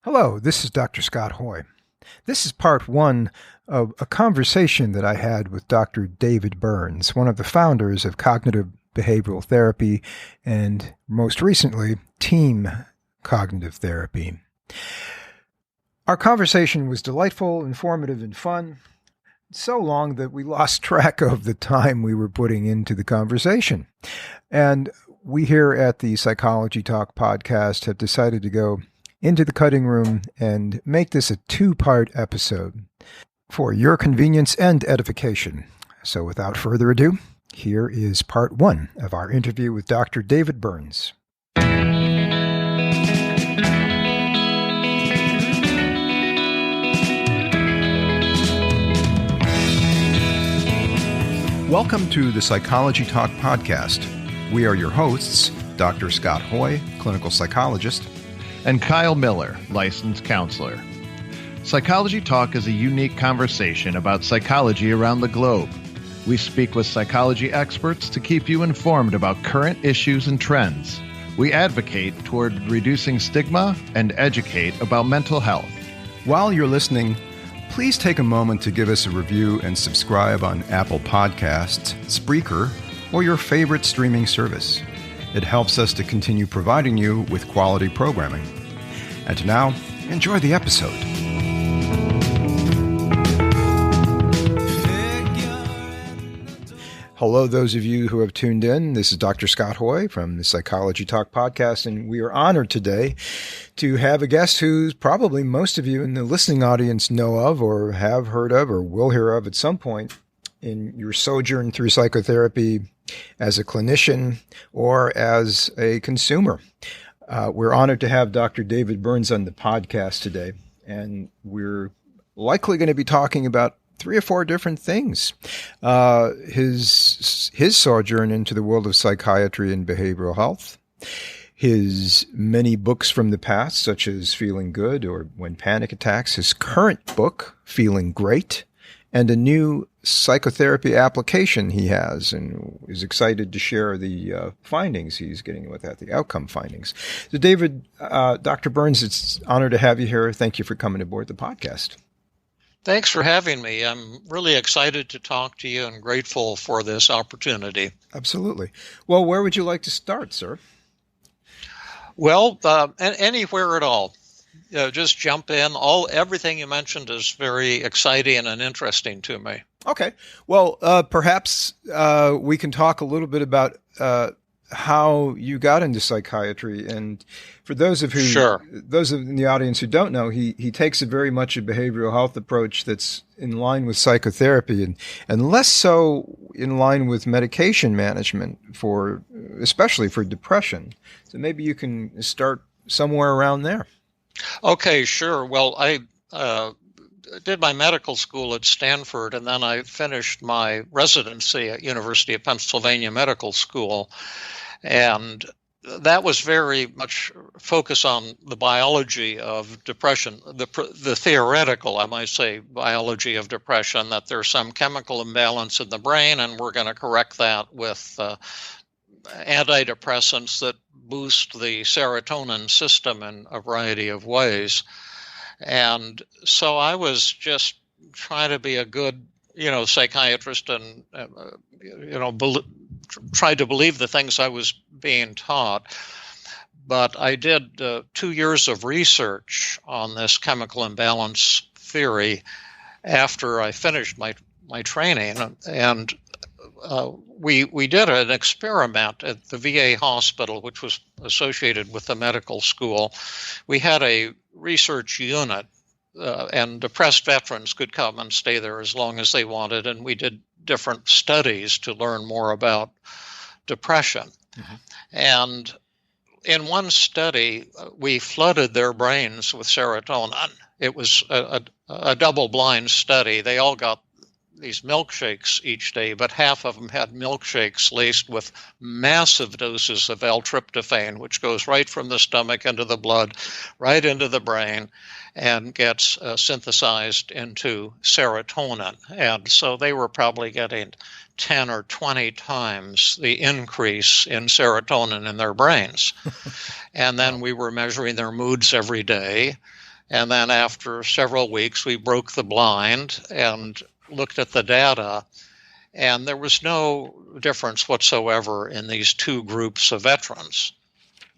Hello, this is Dr. Scott Hoye. This is part one of a conversation that I had with Dr. David Burns, one of the founders of cognitive behavioral therapy and, most recently, team cognitive therapy. Our conversation was delightful, informative, and fun, so long that we lost track of the time we were putting into the conversation. And we here at the Psychology Talk podcast have decided to go into the cutting room and make this a two-part episode for your convenience and edification. So without further ado, here is part one of our interview with Dr. David Burns. Welcome to the Psychology Talk podcast. We are your hosts, Dr. Scott Hoye, clinical psychologist, and Kyle Miller, licensed counselor. Psychology Talk is a unique conversation about psychology around the globe. We speak with psychology experts to keep you informed about current issues and trends. We advocate toward reducing stigma and educate about mental health. While you're listening, please take a moment to give us a review and subscribe on Apple Podcasts, Spreaker, or your favorite streaming service. It helps us to continue providing you with quality programming. And now, enjoy the episode. Hello, those of you who have tuned in. This is Dr. Scott Hoye from the Psychology Talk podcast, and we are honored today to have a guest who probably most of you in the listening audience know of or have heard of or will hear of at some point in your sojourn through psychotherapy as a clinician or as a consumer. We're honored to have Dr. David Burns on the podcast today, and we're likely going to be talking about 3 or 4 different things. His sojourn into the world of psychiatry and behavioral health, his many books from the past, such as Feeling Good or When Panic Attacks, his current book, Feeling Great, and a new psychotherapy application he has and is excited to share the findings he's getting with that, the outcome findings. So David, Dr. Burns, it's an honor to have you here. Thank you for coming aboard the podcast. Thanks for having me. I'm really excited to talk to you and grateful for this opportunity. Absolutely. Well, where would you like to start, sir? Well, anywhere at all. Just jump in. Everything you mentioned is very exciting and interesting to me. Okay. Well, perhaps we can talk a little bit about how you got into psychiatry. And for those of those in the audience who don't know, he takes a very much a behavioral health approach that's in line with psychotherapy and less so in line with medication management especially for depression. So maybe you can start somewhere around there. Okay, sure. Well, I did my medical school at Stanford, and then I finished my residency at University of Pennsylvania Medical School. And that was very much focused on the biology of depression, the theoretical, I might say, biology of depression, that there's some chemical imbalance in the brain, and we're going to correct that with antidepressants that boost the serotonin system in a variety of ways. And so I was just trying to be a good, psychiatrist and, tried to believe the things I was being taught. But I did 2 years of research on this chemical imbalance theory after I finished my training. And we did an experiment at the VA hospital, which was associated with the medical school. We had a research unit, and depressed veterans could come and stay there as long as they wanted, and we did different studies to learn more about depression. Mm-hmm. And in one study, we flooded their brains with serotonin. It was a double-blind study. They all got these milkshakes each day, but half of them had milkshakes laced with massive doses of L-tryptophan, which goes right from the stomach into the blood, right into the brain, and gets synthesized into serotonin. And so they were probably getting 10 or 20 times the increase in serotonin in their brains. And then we were measuring their moods every day. And then after several weeks, we broke the blind and looked at the data. And there was no difference whatsoever in these two groups of veterans.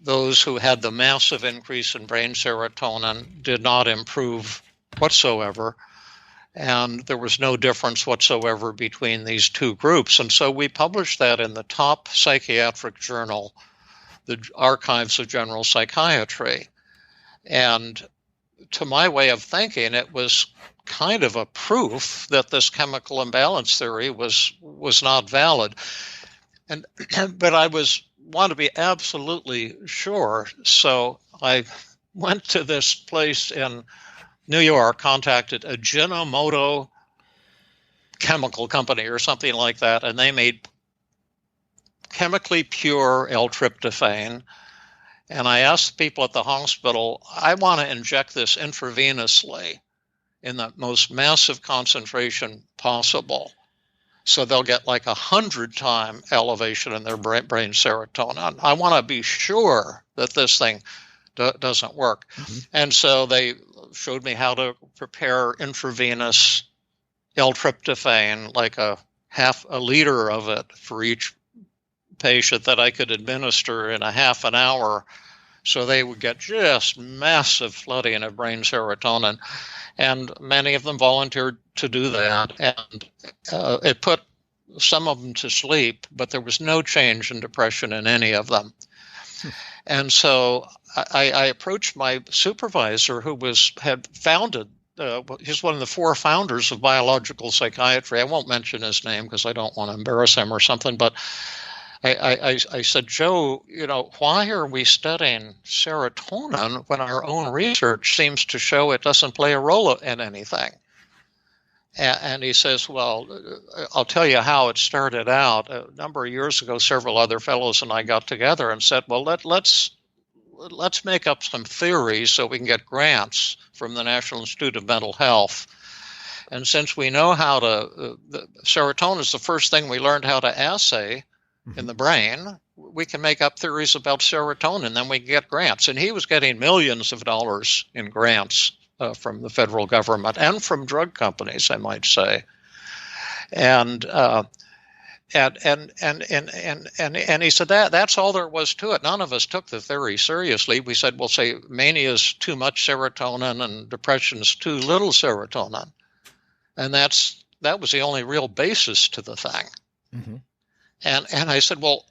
Those who had the massive increase in brain serotonin did not improve whatsoever. And there was no difference whatsoever between these two groups. And so we published that in the top psychiatric journal, the Archives of General Psychiatry. And to my way of thinking, it was kind of a proof that this chemical imbalance theory was not valid. But I want to be absolutely sure. So I went to this place in New York, contacted a Ajinomoto chemical company or something like that, and they made chemically pure L-tryptophan. And I asked people at the hospital, I want to inject this intravenously in the most massive concentration possible, so they'll get like 100-time elevation in their brain serotonin. I want to be sure that this thing doesn't work. Mm-hmm. And so they showed me how to prepare intravenous L-tryptophan, like half a liter of it for each patient that I could administer in a half an hour, so they would get just massive flooding of brain serotonin. And many of them volunteered to do that, and it put some of them to sleep, but there was no change in depression in any of them. And so I approached my supervisor, who had founded, he's one of the 4 founders of biological psychiatry. I won't mention his name because I don't want to embarrass him or something, but I said, Joe, why are we studying serotonin when our own research seems to show it doesn't play a role in anything? And he says, well, I'll tell you how it started out. A number of years ago, several other fellows and I got together and said, well, let's make up some theories so we can get grants from the National Institute of Mental Health. And since we know how serotonin is the first thing we learned how to assay in the brain, we can make up theories about serotonin, then we can get grants. And he was getting millions of dollars in grants from the federal government and from drug companies, I might say. And he said that's all there was to it. None of us took the theory seriously. We said, well, say mania is too much serotonin and depression is too little serotonin. And that was the only real basis to the thing. Mm-hmm. And I said, well,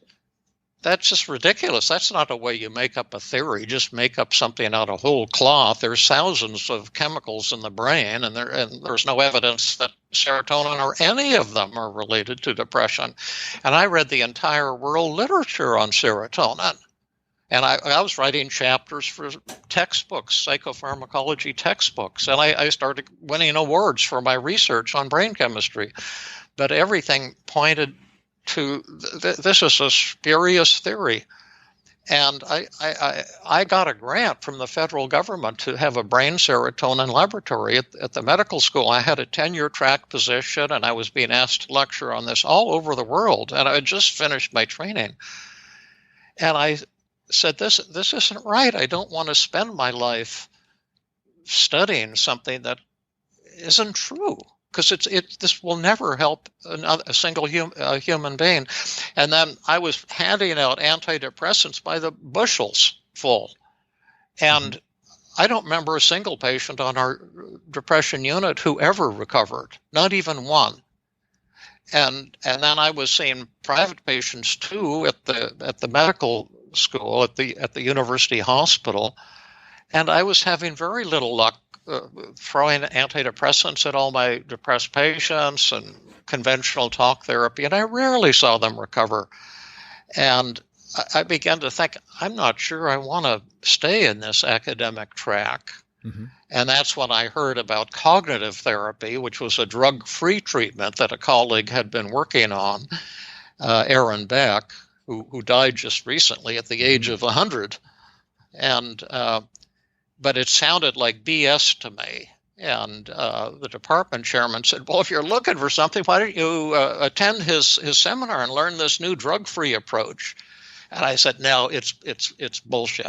that's just ridiculous. That's not a way you make up a theory. Just make up something out of whole cloth. There's thousands of chemicals in the brain, and there's no evidence that serotonin or any of them are related to depression. And I read the entire world literature on serotonin. And I was writing chapters for textbooks, psychopharmacology textbooks, and I started winning awards for my research on brain chemistry. But everything pointed to this is a spurious theory. And I got a grant from the federal government to have a brain serotonin laboratory at the medical school. I had a tenure track position, and I was being asked to lecture on this all over the world. And I had just finished my training. And I said, this isn't right. I don't want to spend my life studying something that isn't true, because this will never help a single human being. And then I was handing out antidepressants by the bushels full. And I don't remember a single patient on our depression unit who ever recovered, not even one. And then I was seeing private patients too at the medical school, at the university hospital, and I was having very little luck throwing antidepressants at all my depressed patients and conventional talk therapy, and I rarely saw them recover. And I began to think, I'm not sure I want to stay in this academic track. Mm-hmm. And that's when I heard about cognitive therapy, which was a drug-free treatment that a colleague had been working on, Aaron Beck, who died just recently at the age of 100. And but it sounded like BS to me. And the department chairman said, well, if you're looking for something, why don't you attend his seminar and learn this new drug-free approach? And I said, no, it's bullshit.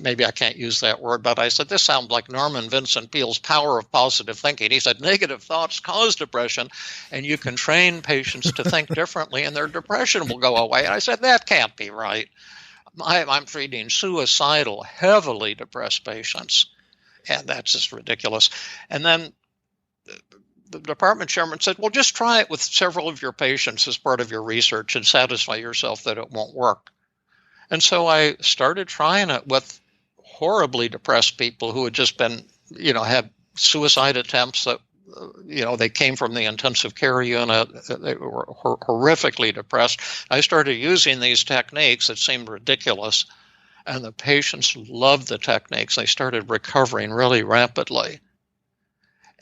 Maybe I can't use that word, but I said, this sounds like Norman Vincent Peale's Power of Positive Thinking. He said, negative thoughts cause depression, and you can train patients to think differently, and their depression will go away. And I said, that can't be right. I'm treating suicidal, heavily depressed patients, and that's just ridiculous. And then the department chairman said, well, just try it with several of your patients as part of your research and satisfy yourself that it won't work. And so I started trying it with horribly depressed people who had just been, had suicide attempts that, they came from the intensive care unit. They were horrifically depressed. I started using these techniques that seemed ridiculous, and the patients loved the techniques. They started recovering really rapidly.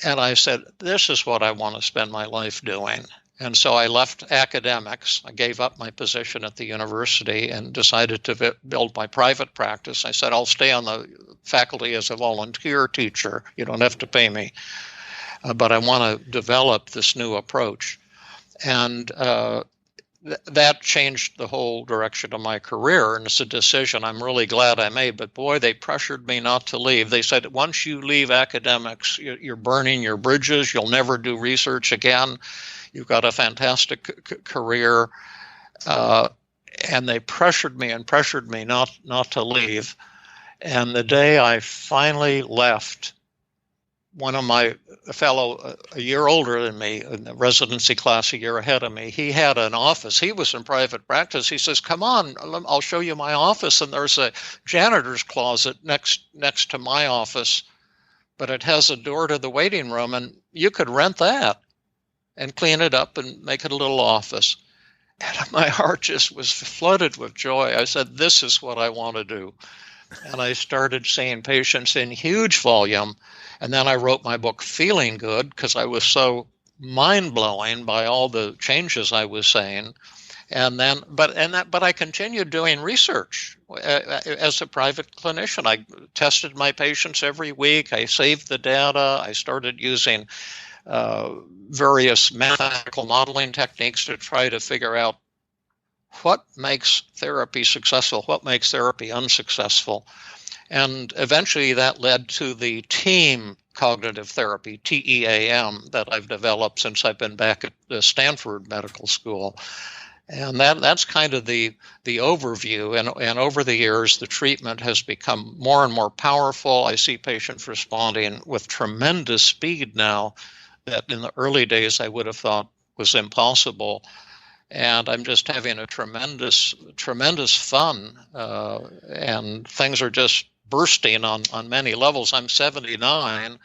And I said, this is what I want to spend my life doing. And so I left academics. I gave up my position at the university and decided to build my private practice. I said, I'll stay on the faculty as a volunteer teacher. You don't have to pay me. But I want to develop this new approach. And that changed the whole direction of my career, and it's a decision I'm really glad I made. But boy, they pressured me not to leave. They said, once you leave academics, you're burning your bridges. You'll never do research again. You've got a fantastic career. And they pressured me not to leave. And the day I finally left, one of my fellow, a year older than me, in the residency class a year ahead of me, he had an office. He was in private practice. He says, come on, I'll show you my office. And there's a janitor's closet next to my office, but it has a door to the waiting room, and you could rent that and clean it up and make it a little office. And my heart just was flooded with joy. I said, this is what I want to do. And I started seeing patients in huge volume. And then I wrote my book, Feeling Good, because I was so mind-blowing by all the changes I was seeing. And then, but I continued doing research as a private clinician. I tested my patients every week. I saved the data. I started using various mathematical modeling techniques to try to figure out what makes therapy successful, what makes therapy unsuccessful. And eventually that led to the team cognitive therapy, TEAM, that I've developed since I've been back at the Stanford Medical School. And that's kind of the overview. And over the years, the treatment has become more and more powerful. I see patients responding with tremendous speed now that in the early days I would have thought was impossible. And I'm just having a tremendous fun, and things are just bursting on many levels. I'm 79,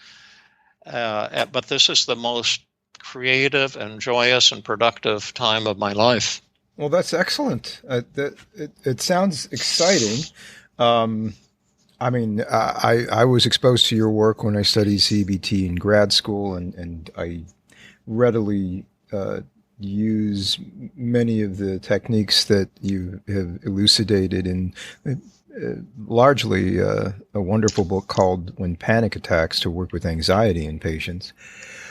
but this is the most creative and joyous and productive time of my life. Well, that's excellent. It sounds exciting. I mean, I was exposed to your work when I studied CBT in grad school, and I readily use many of the techniques that you have elucidated in largely a wonderful book called When Panic Attacks, to work with anxiety in patients.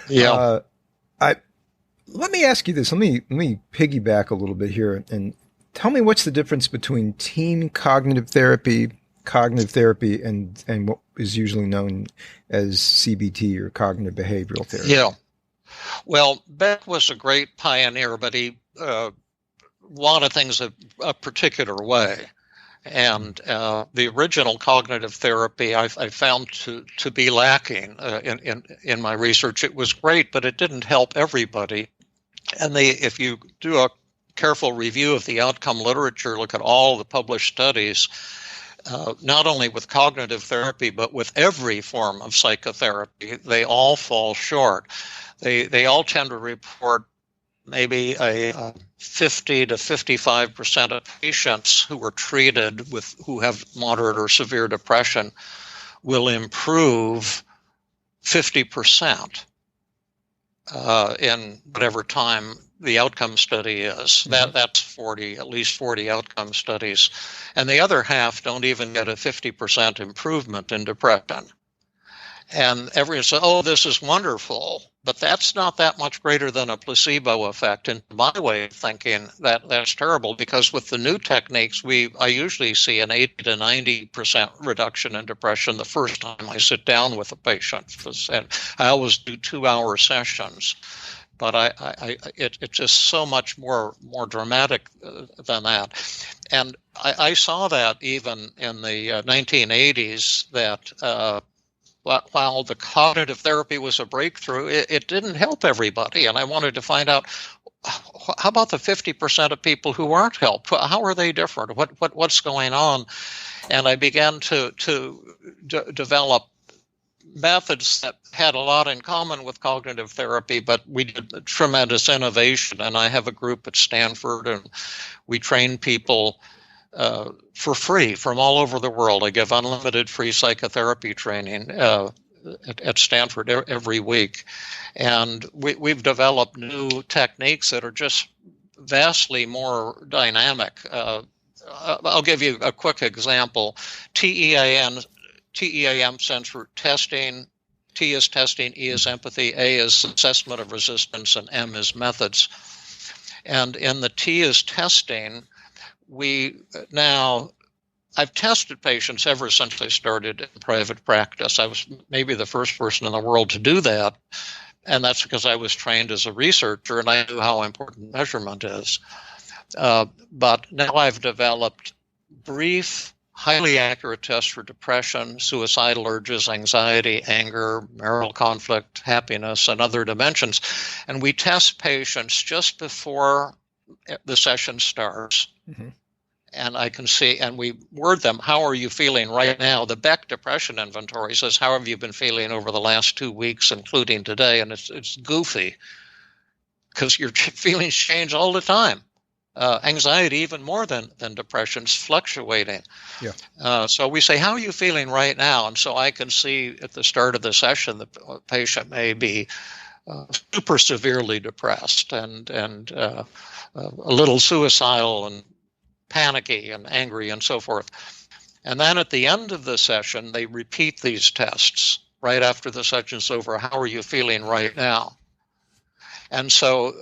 Yeah. Let me ask you this. Let me piggyback a little bit here and tell me what's the difference between team cognitive therapy, and what is usually known as CBT, or cognitive behavioral therapy. Yeah. Well, Beck was a great pioneer, but he wanted things a particular way. And the original cognitive therapy I found to be lacking in my research. It was great, but it didn't help everybody. And if you do a careful review of the outcome literature, look at all the published studies, not only with cognitive therapy, but with every form of psychotherapy, they all fall short. They all tend to report maybe a 50 to 55% of patients who were treated who have moderate or severe depression will improve 50% in whatever time the outcome study is. Mm-hmm. That's at least 40 outcome studies. And the other half don't even get a 50% improvement in depression. And everyone said, oh, this is wonderful. But that's not that much greater than a placebo effect. In my way of thinking, that's terrible, because with the new techniques, I usually see an 80 to 90% reduction in depression the first time I sit down with a patient. And I always do 2-hour sessions. But it's just so much more dramatic than that. And I saw that even in the 1980s, that while the cognitive therapy was a breakthrough, it didn't help everybody. And I wanted to find out, how about the 50% of people who aren't helped? How are they different? What's going on? And I began to develop methods that had a lot in common with cognitive therapy, but we did tremendous innovation. And I have a group at Stanford, and we train people for free from all over the world. I give unlimited free psychotherapy training at Stanford every week. And we've developed new techniques that are just vastly more dynamic. I'll give you a quick example. TEAM stands for testing. T is testing, E is empathy, A is assessment of resistance, and M is methods. And in the T is testing, I've tested patients ever since I started in private practice. I was maybe the first person in the world to do that. And that's because I was trained as a researcher and I knew how important measurement is. But now I've developed brief, highly accurate tests for depression, suicidal urges, anxiety, anger, marital conflict, happiness, and other dimensions. And we test patients just before the session starts. Mm-hmm. And I can see, and we word them, how are you feeling right now? The Beck Depression Inventory says, how have you been feeling over the last 2 weeks, including today? And it's goofy, because your feelings change all the time. Anxiety, even more than depression, is fluctuating. Yeah. So we say, how are you feeling right now? And so I can see at the start of the session, the patient may be super severely depressed and a little suicidal and panicky and angry and so forth. And then at the end of the session, they repeat these tests right after the session's over. How are you feeling right now? And so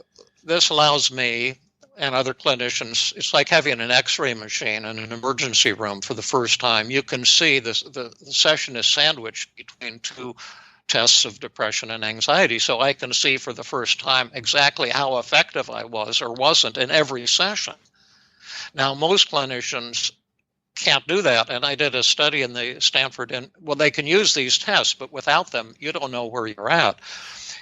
this allows me and other clinicians, it's like having an X-ray machine in an emergency room for the first time. You can see this, the session is sandwiched between two tests of depression and anxiety. So I can see for the first time exactly how effective I was or wasn't in every session. Now, most clinicians can't do that. And I did a study in the Stanford, and well, they can use these tests, but without them, you don't know where you're at.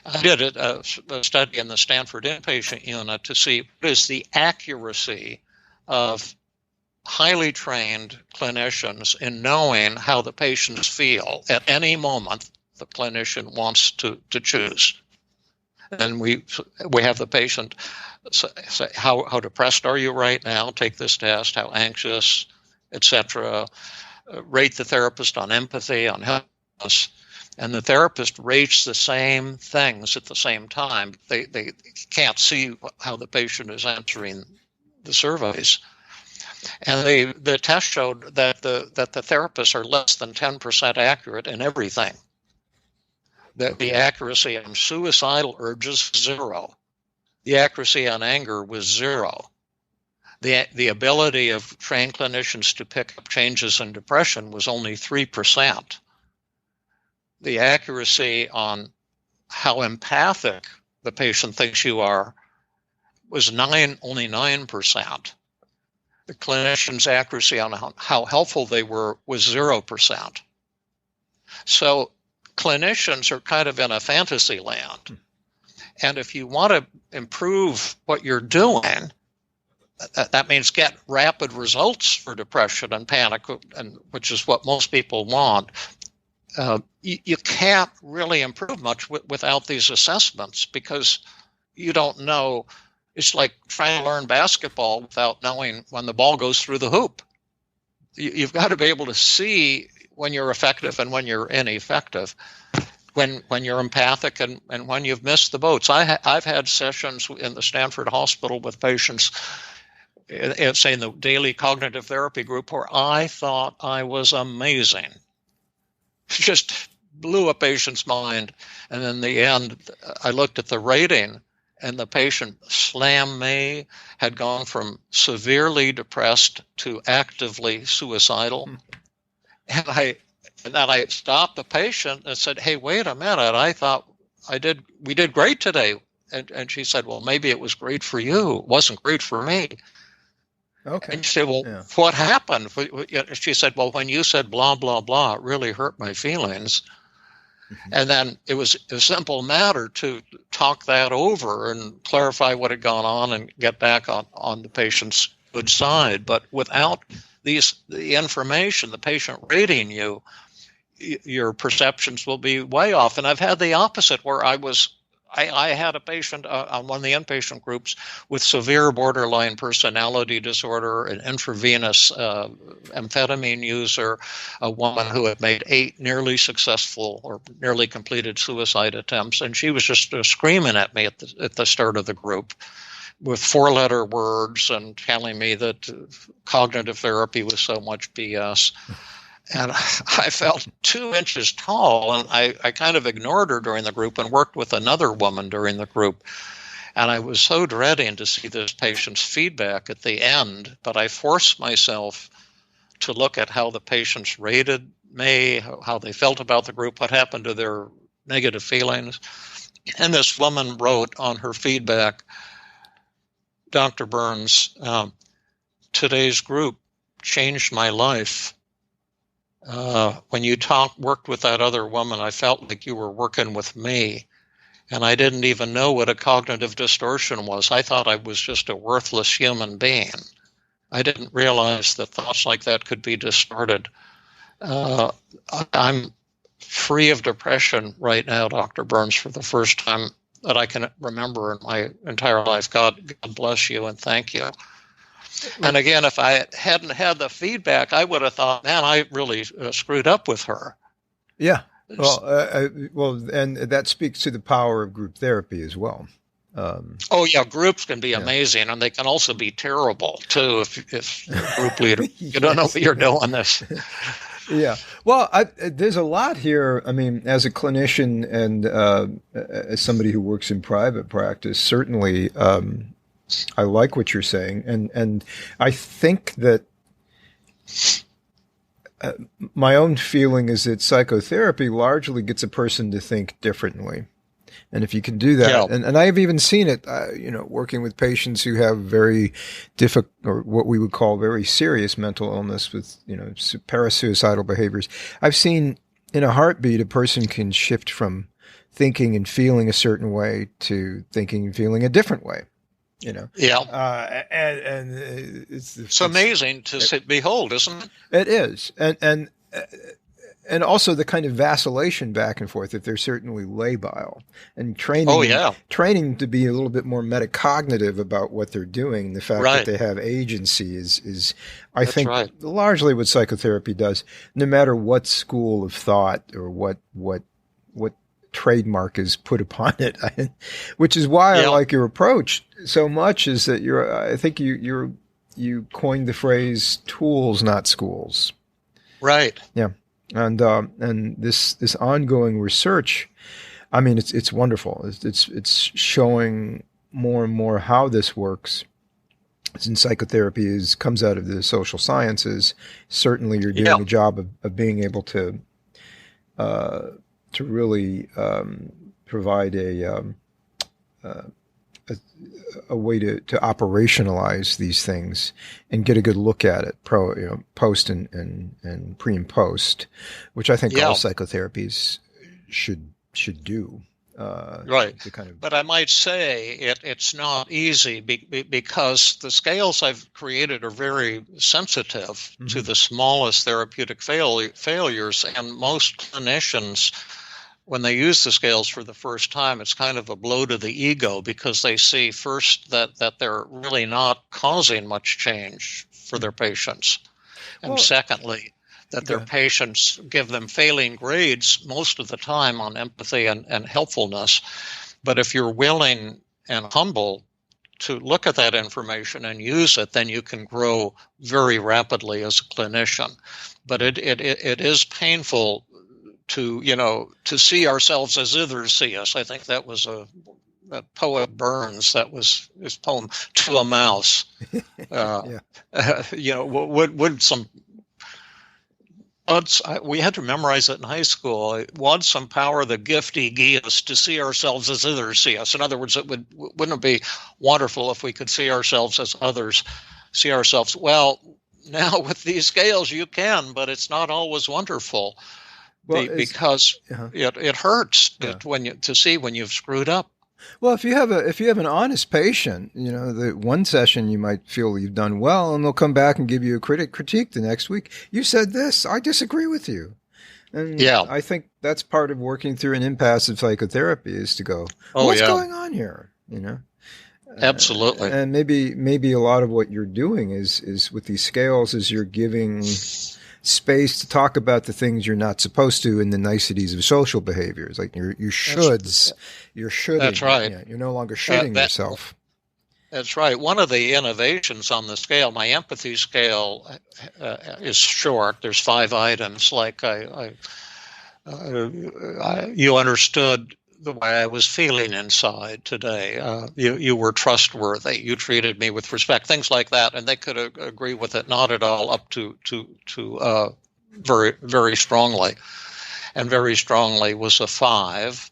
I did a study in the Stanford inpatient unit to see what is the accuracy of highly trained clinicians in knowing how the patients feel at any moment the clinician wants to choose. And we have the patient say, how depressed are you right now? Take this test. How anxious, etc. Rate the therapist on empathy, on helpfulness. And the therapist rates the same things at the same time. They can't see how the patient is answering the surveys. And the test showed that the therapists are less than 10% accurate in everything. That the accuracy on suicidal urges was 0. The accuracy on anger was 0. The ability of trained clinicians to pick up changes in depression was only 3%. The accuracy on how empathic the patient thinks you are was only 9%. The clinician's accuracy on how helpful they were was 0%. So clinicians are kind of in a fantasy land. And if you want to improve what you're doing, that means get rapid results for depression and panic, and which is what most people want. You can't really improve much without these assessments, because you don't know. It's like trying to learn basketball without knowing when the ball goes through the hoop. You've got to be able to see when you're effective and when you're ineffective, when you're empathic and when you've missed the boats. I've had sessions in the Stanford Hospital with patients, say in the daily cognitive therapy group, where I thought I was amazing. Just blew a patient's mind. And in the end, I looked at the rating, and the patient slammed me, had gone from severely depressed to actively suicidal. And then I stopped the patient and said, "Hey, wait a minute. I thought we did great today." And she said, "Well, maybe it was great for you. It wasn't great for me." Okay. And she said, "Well, yeah. What happened?" She said, "Well, when you said blah, blah, blah, it really hurt my feelings." Mm-hmm. And then it was a simple matter to talk that over and clarify what had gone on and get back on the patient's good side. But without the information, the patient rating you, your perceptions will be way off. And I've had the opposite, where I had a patient on one of the inpatient groups with severe borderline personality disorder, an intravenous amphetamine user, a woman who had made 8 nearly successful or nearly completed suicide attempts. And she was just screaming at me at the start of the group with 4-letter words and telling me that cognitive therapy was so much BS. And I felt 2 inches tall, and I kind of ignored her during the group and worked with another woman during the group. And I was so dreading to see this patient's feedback at the end, but I forced myself to look at how the patients rated me, how they felt about the group, what happened to their negative feelings. And this woman wrote on her feedback, "Dr. Burns, today's group changed my life. When you worked with that other woman, I felt like you were working with me, and I didn't even know what a cognitive distortion was. I thought I was just a worthless human being. I didn't realize that thoughts like that could be distorted. I'm free of depression right now, Dr. Burns, for the first time that I can remember in my entire life. God bless you and thank you." And again, if I hadn't had the feedback, I would have thought, man, I really screwed up with her. Yeah. Well, and that speaks to the power of group therapy as well. Oh, yeah. Groups can be amazing, and they can also be terrible, too, if you're a group leader. You don't know what you're doing this. Yeah. Well, there's a lot here. I mean, as a clinician and as somebody who works in private practice, certainly I like what you're saying, and I think that my own feeling is that psychotherapy largely gets a person to think differently, and if you can do that, and I've even seen it, working with patients who have very difficult or what we would call very serious mental illness with parasuicidal behaviors. I've seen in a heartbeat a person can shift from thinking and feeling a certain way to thinking and feeling a different way. And it's amazing to behold, isn't it? It is, and also the kind of vacillation back and forth that they're certainly labile and training to be a little bit more metacognitive about what they're doing. The fact that they have agency is I think largely what psychotherapy does, no matter what school of thought or what trademark is put upon it, which is why I like your approach so much. Is that I think you coined the phrase "tools, not schools." Right. Yeah, and this ongoing research, I mean, it's wonderful. It's showing more and more how this works. Since psychotherapy comes out of the social sciences, certainly you're doing a job of being able to really provide a way to operationalize these things and get a good look at it, post and pre and post, which I think all psychotherapies should do. Right. But I might say it's not easy because the scales I've created are very sensitive to the smallest therapeutic failures, and most clinicians, when they use the scales for the first time, it's kind of a blow to the ego because they see first that they're really not causing much change for their patients. And secondly, that their patients give them failing grades most of the time on empathy and helpfulness. But if you're willing and humble to look at that information and use it, then you can grow very rapidly as a clinician. But it is painful to see ourselves as others see us. I think that was a poet Burns. That was his poem "To a Mouse." Yeah. Would some we had to memorize it in high school. Want some power the gifty gie us to see ourselves as others see us. In other words, wouldn't it be wonderful if we could see ourselves as others see ourselves? Well, now with these scales you can, but it's not always wonderful, because it hurts to see when you've screwed up. Well, if you have an honest patient, the one session you might feel you've done well, and they'll come back and give you a critique the next week. You said this, I disagree with you. And I think that's part of working through an impasse of psychotherapy is to go, what's going on here? Absolutely. And maybe a lot of what you're doing is with these scales is you're giving space to talk about the things you're not supposed to in the niceties of social behaviors, like your shoulds. You're shoulding. That's right. Yeah, you're no longer shoulding yourself. That's right. One of the innovations on the scale, my empathy scale, is short. There's 5 items. Like you understood the way I was feeling inside today. You were trustworthy. You treated me with respect. Things like that, and they could agree with it. Not at all. Up to very, very strongly, and very strongly was a 5.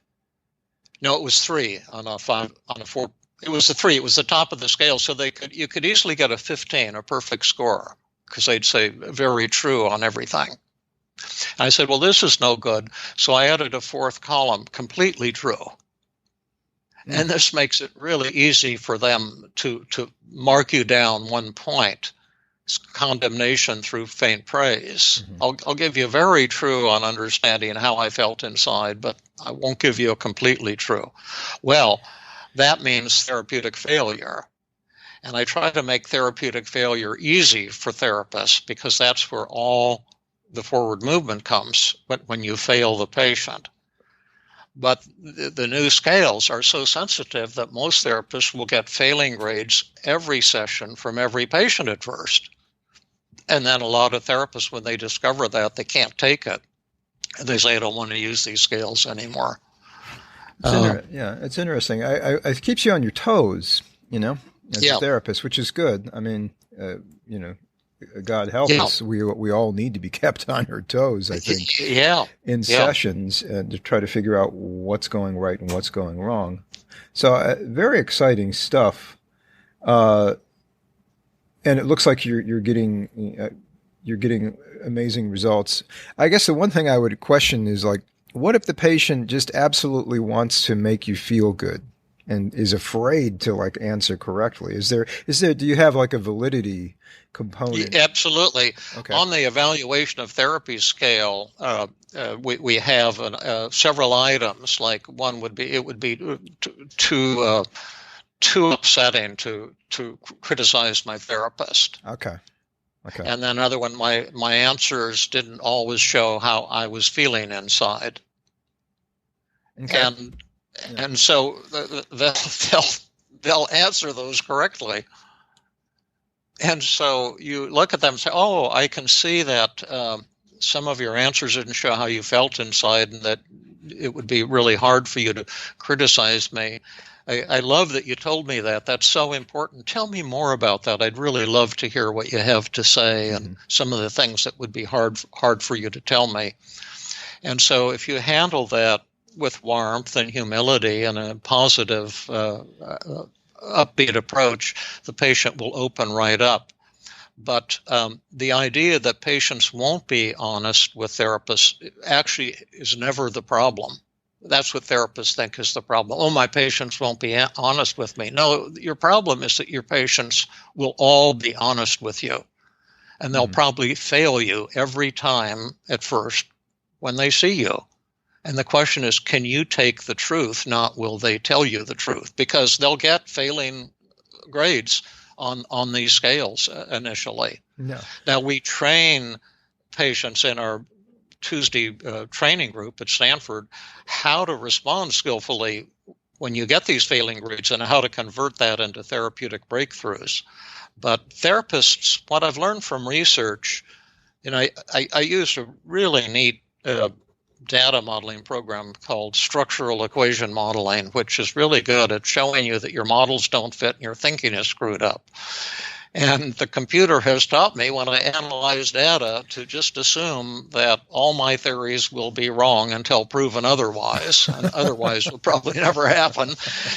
No, it was 3 on a 5 on a 4. It was a 3. It was the top of the scale, so you could easily get a 15, a perfect score, because they'd say very true on everything. I said, well, this is no good. So I added a 4th column, completely true. And this makes it really easy for them to mark you down 1 point. It's condemnation through faint praise. Mm-hmm. I'll give you very true on understanding how I felt inside, but I won't give you a completely true. Well, that means therapeutic failure. And I try to make therapeutic failure easy for therapists, because that's where all the forward movement comes when you fail the patient. But the new scales are so sensitive that most therapists will get failing grades every session from every patient at first. And then a lot of therapists, when they discover that, they can't take it. And they say, I don't want to use these scales anymore. It's interesting. It keeps you on your toes, as a therapist, which is good. I mean, God help us. We all need to be kept on our toes, I think, in sessions, and to try to figure out what's going right and what's going wrong. So very exciting stuff. And it looks like you're getting amazing results. I guess the one thing I would question is, like, what if the patient just absolutely wants to make you feel good and is afraid to, like, answer correctly? Is there do you have, like, a validity component? Absolutely. Okay. On the evaluation of therapy scale, we have several items. Like, one would be, it would be too upsetting to criticize my therapist. Okay. And then another one, my answers didn't always show how I was feeling inside. Okay. And so they'll answer those correctly. And so you look at them and say, oh, I can see that some of your answers didn't show how you felt inside, and that it would be really hard for you to criticize me. I love that you told me that. That's so important. Tell me more about that. I'd really love to hear what you have to say, and some of the things that would be hard for you to tell me. And so if you handle that with warmth and humility and a positive, upbeat approach, the patient will open right up. But the idea that patients won't be honest with therapists actually is never the problem. That's what therapists think is the problem. Oh, my patients won't be honest with me. No, your problem is that your patients will all be honest with you. And they'll probably fail you every time at first when they see you. And the question is, can you take the truth, not will they tell you the truth? Because they'll get failing grades on these scales initially. No. Now, we train patients in our Tuesday training group at Stanford how to respond skillfully when you get these failing grades and how to convert that into therapeutic breakthroughs. But therapists, what I've learned from research, I used a really neat data modeling program called structural equation modeling, which is really good at showing you that your models don't fit and your thinking is screwed up. And the computer has taught me when I analyze data to just assume that all my theories will be wrong until proven otherwise, and otherwise will probably never happen.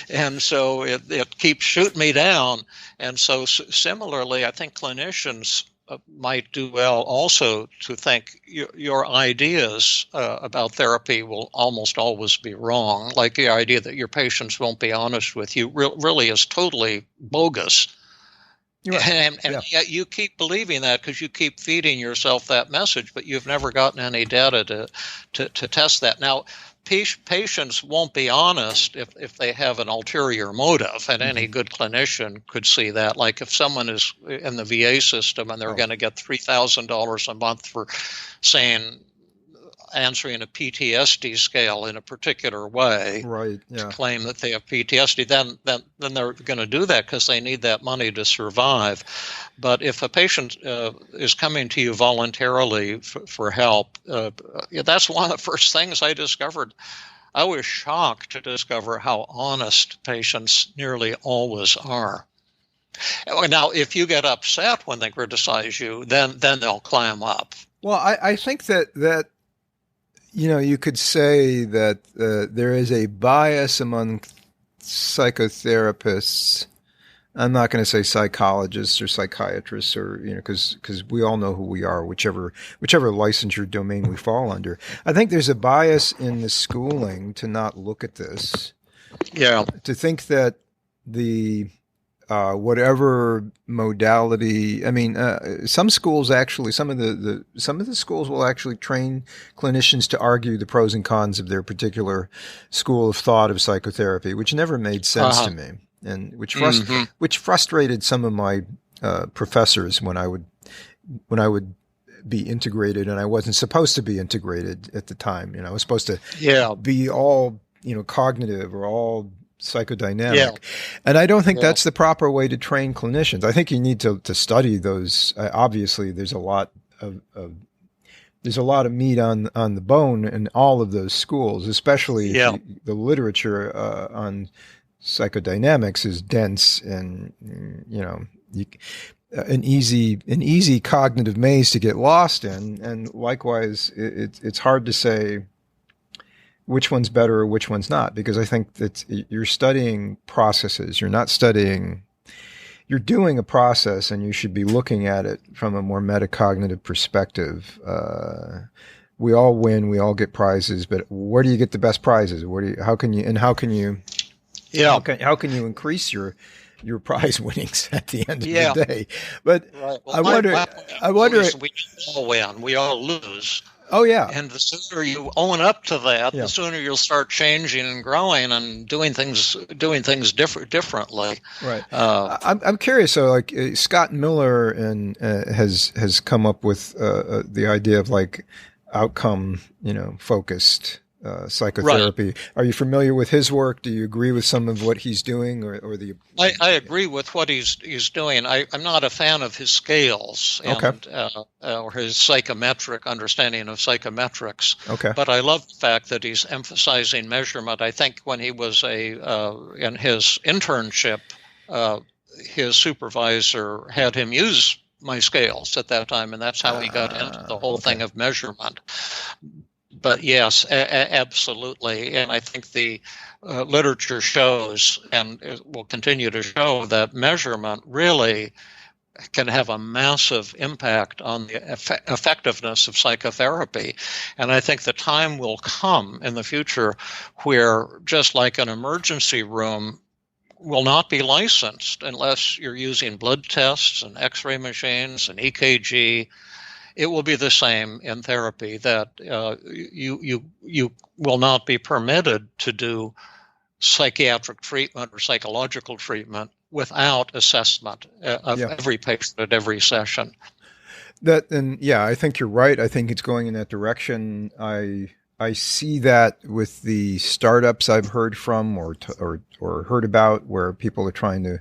And so it keeps shooting me down. And so similarly, I think clinicians might do well also to think your ideas about therapy will almost always be wrong. Like the idea that your patients won't be honest with you really is totally bogus. Right. And yet you keep believing that because you keep feeding yourself that message, but you've never gotten any data to test that. Now, patients won't be honest if they have an ulterior motive, and any good clinician could see that. Like if someone is in the VA system and they're going to get $3,000 a month for saying answering a PTSD scale in a particular way, right? Yeah. To claim that they have PTSD, then they're going to do that because they need that money to survive. But if a patient is coming to you voluntarily for help, that's one of the first things I discovered. I was shocked to discover how honest patients nearly always are. Now, if you get upset when they criticize you, then they'll clam up. Well, I think that you could say that there is a bias among psychotherapists. I'm not going to say psychologists or psychiatrists, or because we all know who we are, whichever licensure domain we fall under. I think there's a bias in the schooling to not look at this. Yeah. To think that the whatever modality. I mean, some schools actually, some of the schools will actually train clinicians to argue the pros and cons of their particular school of thought of psychotherapy, which never made sense to me, and which frustrated some of my professors when I would be integrated, and I wasn't supposed to be integrated at the time. I was supposed to be all cognitive or all psychodynamic. Yeah. And I don't think that's the proper way to train clinicians. I think you need to study those. Obviously, there's a lot of meat on the bone in all of those schools, especially the literature on psychodynamics is dense, and an easy cognitive maze to get lost in. And likewise, it's hard to say which one's better or which one's not, because I think that you're studying processes. You're doing a process, and you should be looking at it from a more metacognitive perspective. We all win, we all get prizes, but where do you get the best prizes? How can you increase your prize winnings at the end of the day? But right. Well, I wonder. We all win, we all lose. Oh yeah, and the sooner you own up to that, the sooner you'll start changing and growing and doing things differently. Right. I'm curious. So, like Scott Miller has come up with the idea of like outcome, focused psychotherapy. Right. Are you familiar with his work? Do you agree with some of what he's doing, or the? I agree with what he's doing. I'm not a fan of his scales or his psychometric understanding of psychometrics. Okay. But I love the fact that he's emphasizing measurement. I think when he was in his internship, his supervisor had him use my scales at that time, and that's how he got into the whole thing of measurement. But yes, absolutely. And I think the literature shows, and will continue to show, that measurement really can have a massive impact on the effectiveness of psychotherapy. And I think the time will come in the future where, just like an emergency room will not be licensed unless you're using blood tests and X-ray machines and EKG, it will be the same in therapy, that you will not be permitted to do psychiatric treatment or psychological treatment without assessment of every patient at every session. I think you're right. I think it's going in that direction. I see that with the startups I've heard from or heard about, where people are trying to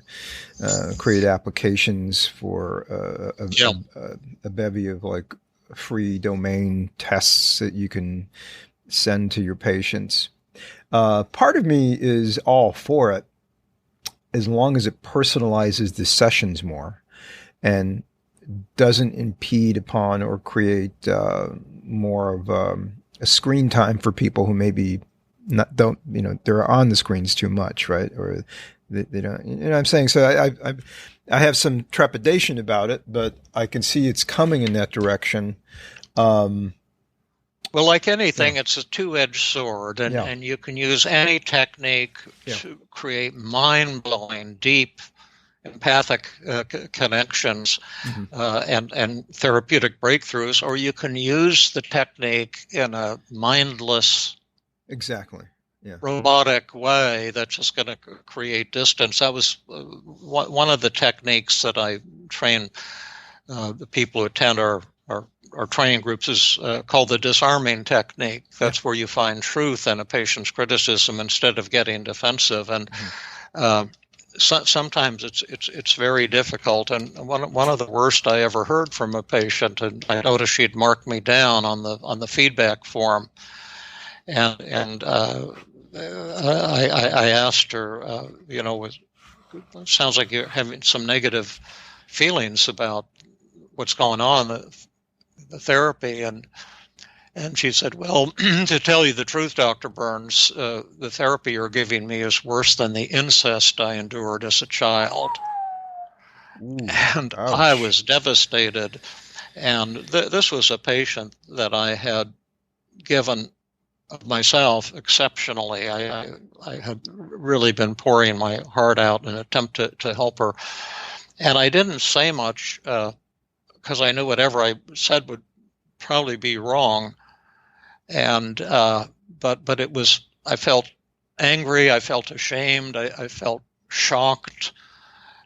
create applications for a bevy of like free domain tests that you can send to your patients. Part of me is all for it, as long as it personalizes the sessions more and doesn't impede upon or create more of a screen time for people who maybe they're on the screens too much, right? Or they don't, you know what I'm saying? So I have some trepidation about it, but I can see it's coming in that direction. Well, like anything, it's a two-edged sword, and you can use any technique to create mind-blowing, deep, empathic connections and therapeutic breakthroughs, or you can use the technique in a mindless, robotic way that's just going to create distance. That was one of the techniques that I train the people who attend our training groups is called the disarming technique. That's where you find truth in a patient's criticism instead of getting defensive. And sometimes it's very difficult. And one of the worst I ever heard from a patient, and I noticed she'd marked me down on the feedback form, and I asked her, it sounds like you're having some negative feelings about what's going on the therapy, and she said, well, to tell you the truth, Dr. Burns, the therapy you're giving me is worse than the incest I endured as a child. Ooh, and ouch. I was devastated. And this was a patient that I had given myself exceptionally. I had really been pouring my heart out in an attempt to help her. And I didn't say much because I knew whatever I said would probably be wrong. And but it was, I felt angry, I felt ashamed, I felt shocked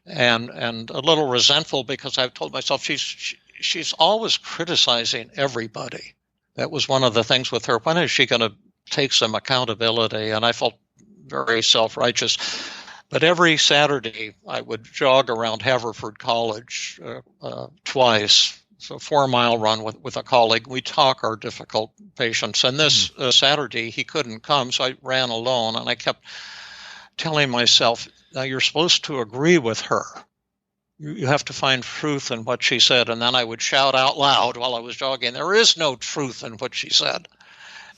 and a little resentful, because I've told myself she's always criticizing everybody. That was one of the things with her. When is she going to take some accountability? And I felt very self-righteous. But every Saturday, I would jog around Haverford College twice. So a 4-mile run with a colleague. We talk our difficult patients. And this Saturday, he couldn't come, so I ran alone. And I kept telling myself, now you're supposed to agree with her. You have to find truth in what she said. And then I would shout out loud while I was jogging, there is no truth in what she said.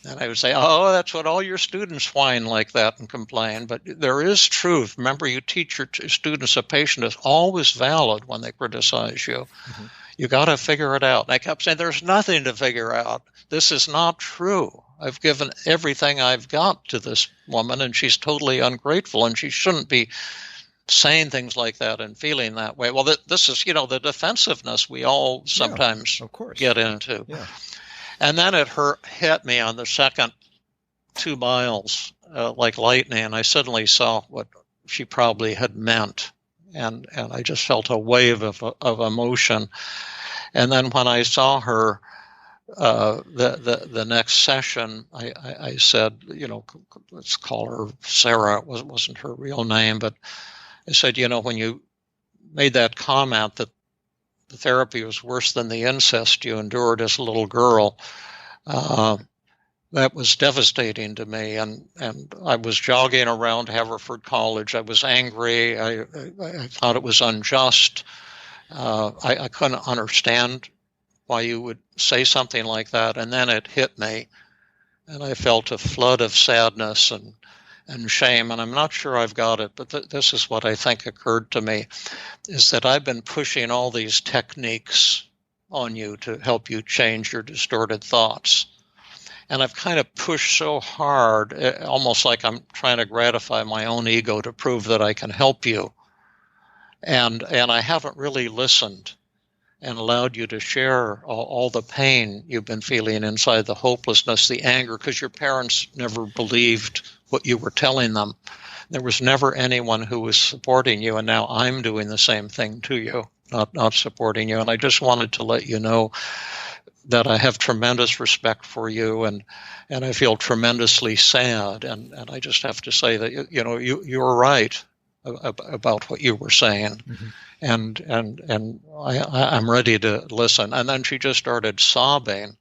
And I would say, oh, that's what all your students whine like that and complain. But there is truth. Remember, you teach your students a patient is always valid when they criticize you. Mm-hmm. You got to figure it out. And I kept saying, there's nothing to figure out. This is not true. I've given everything I've got to this woman, and she's totally ungrateful, and she shouldn't be saying things like that and feeling that way. Well, this is, the defensiveness we all sometimes get into. Yeah. And then it hit me on the second 2 miles like lightning, and I suddenly saw what she probably had meant, and I just felt a wave of emotion. And then when I saw her the next session, I said, let's call her Sarah. It wasn't her real name, but I said, when you made that comment that the therapy was worse than the incest you endured as a little girl, that was devastating to me. And I was jogging around Haverford College. I was angry. I thought it was unjust. I couldn't understand why you would say something like that. And then it hit me, and I felt a flood of sadness and shame. And I'm not sure I've got it, but this is what I think occurred to me, is that I've been pushing all these techniques on you to help you change your distorted thoughts. And I've kind of pushed so hard, almost like I'm trying to gratify my own ego to prove that I can help you. And I haven't really listened and allowed you to share all the pain you've been feeling inside, the hopelessness, the anger, because your parents never believed what you were telling them. There was never anyone who was supporting you, and now I'm doing the same thing to you, not supporting you. And I just wanted to let you know that I have tremendous respect for you, and I feel tremendously sad. And I just have to say that you were right about what you were saying. Mm-hmm. And I'm ready to listen. And then she just started sobbing,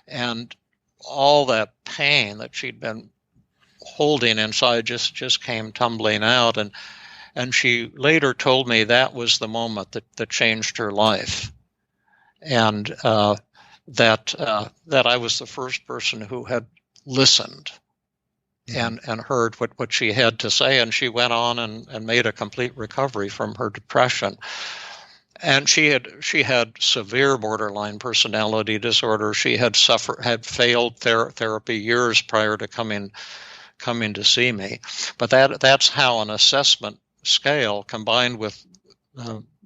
and all that pain that she'd been holding inside just came tumbling out. And she later told me that was the moment that changed her life. And that I was the first person who had listened and heard what she had to say. And she went on and made a complete recovery from her depression. And she had severe borderline personality disorder. She had failed therapy years prior to coming to see me. But that's how an assessment scale combined with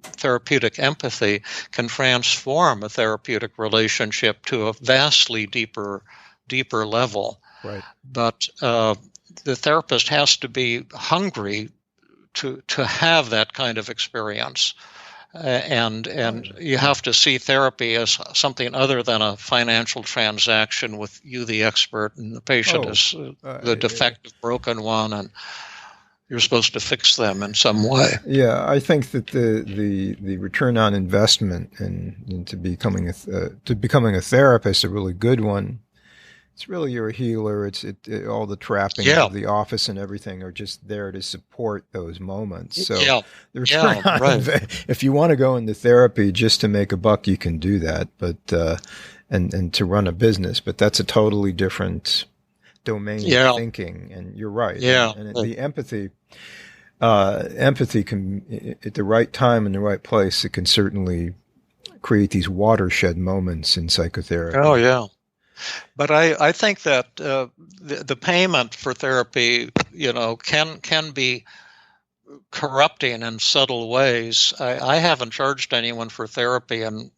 therapeutic empathy can transform a therapeutic relationship to a vastly deeper level. Right. But the therapist has to be hungry to have that kind of experience. And you have to see therapy as something other than a financial transaction with you, the expert, and the patient is the defective, broken one, and you're supposed to fix them in some way. Yeah, I think that the return on investment into becoming a therapist, a really good one. It's really you're a healer. All the trappings of the office and everything are just there to support those moments. So the return on if you want to go into therapy just to make a buck, you can do that. But and to run a business, but that's a totally different domain of thinking. And you're right. Yeah. And the empathy can, at the right time in the right place, it can certainly create these watershed moments in psychotherapy. Oh yeah. But I think that the payment for therapy, can be corrupting in subtle ways. I haven't charged anyone for therapy in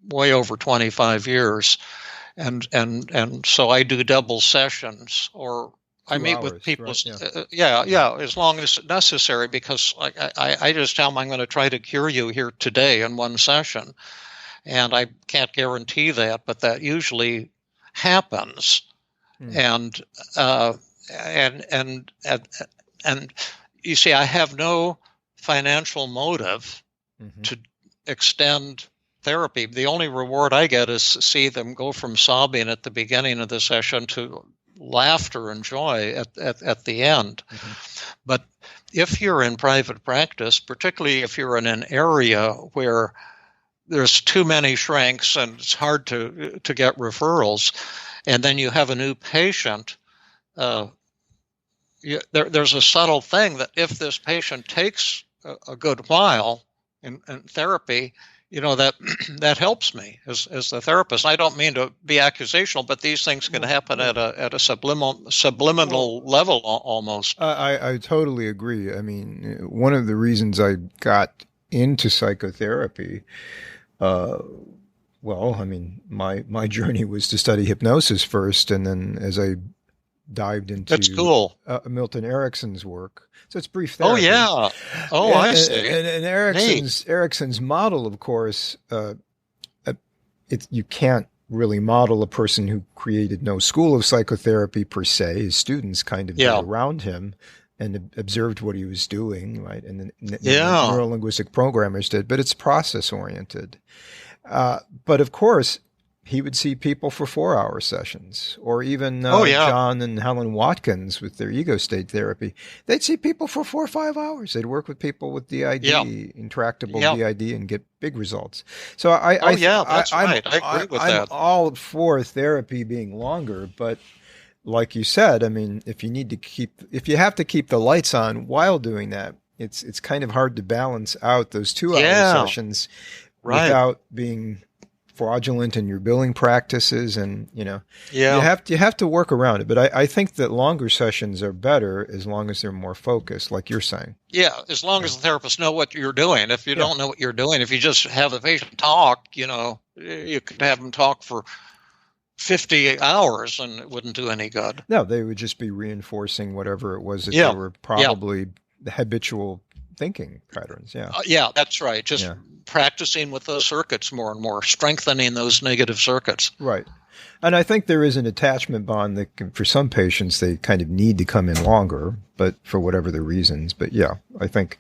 way over 25 years, and so I do double sessions, or I meet with people. Right, as long as necessary, because I just tell them I'm going to try to cure you here today in one session, and I can't guarantee that, but that usually happens. And you see, I have no financial motive to extend therapy. The only reward I get is to see them go from sobbing at the beginning of the session to laughter and joy at the end. But if you're in private practice, particularly if you're in an area where there's too many shrinks and it's hard to get referrals, and then you have a new patient, there's a subtle thing that if this patient takes a good while in therapy, that helps me as the therapist. I don't mean to be accusational, but these things can happen at a subliminal level almost. I totally agree. I mean, one of the reasons I got into psychotherapy, my journey was to study hypnosis first, and then as I dived into That's cool. Milton Erickson's work. So it's brief therapy. Oh, yeah. Oh, I see. And Erickson's model, of course, you can't really model a person who created no school of psychotherapy per se. His students kind of did around him and observed what he was doing, right? And the neuro-linguistic programmers did, but it's process-oriented. But of course, he would see people for 4-hour sessions, or even John and Helen Watkins with their ego state therapy. They'd see people for 4 or 5 hours. They'd work with people with DID, intractable DID, and get big results. So that's right. I agree with that. I'm all for therapy being longer, but like you said, I mean, if you have to keep the lights on while doing that, it's kind of hard to balance out those 2-hour sessions without being fraudulent in your billing practices, and you have to work around it. But I think that longer sessions are better as long as they're more focused, like you're saying. Yeah, as long as the therapist know what you're doing. If you don't know what you're doing, if you just have the patient talk, you could have them talk for 50 hours and it wouldn't do any good. No, they would just be reinforcing whatever it was that they were probably habitual thinking patterns. That's right. Just practicing with those circuits more and more, strengthening those negative circuits. Right. And I think there is an attachment bond that for some patients, they kind of need to come in longer, but for whatever the reasons. But I think,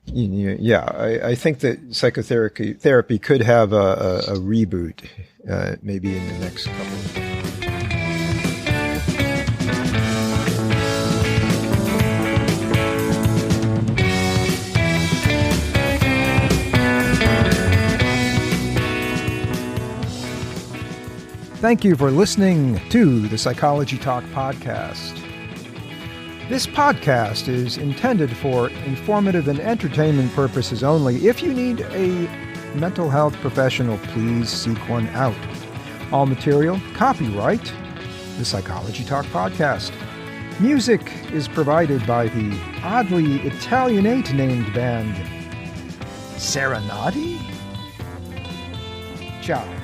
I think that psychotherapy could have a reboot maybe in the next couple of years. Thank you for listening to the Psychology Talk podcast. This podcast is intended for informative and entertainment purposes only. If you need a mental health professional, please seek one out. All material, copyright, the Psychology Talk podcast. Music is provided by the oddly Italianate named band Serenati? Ciao.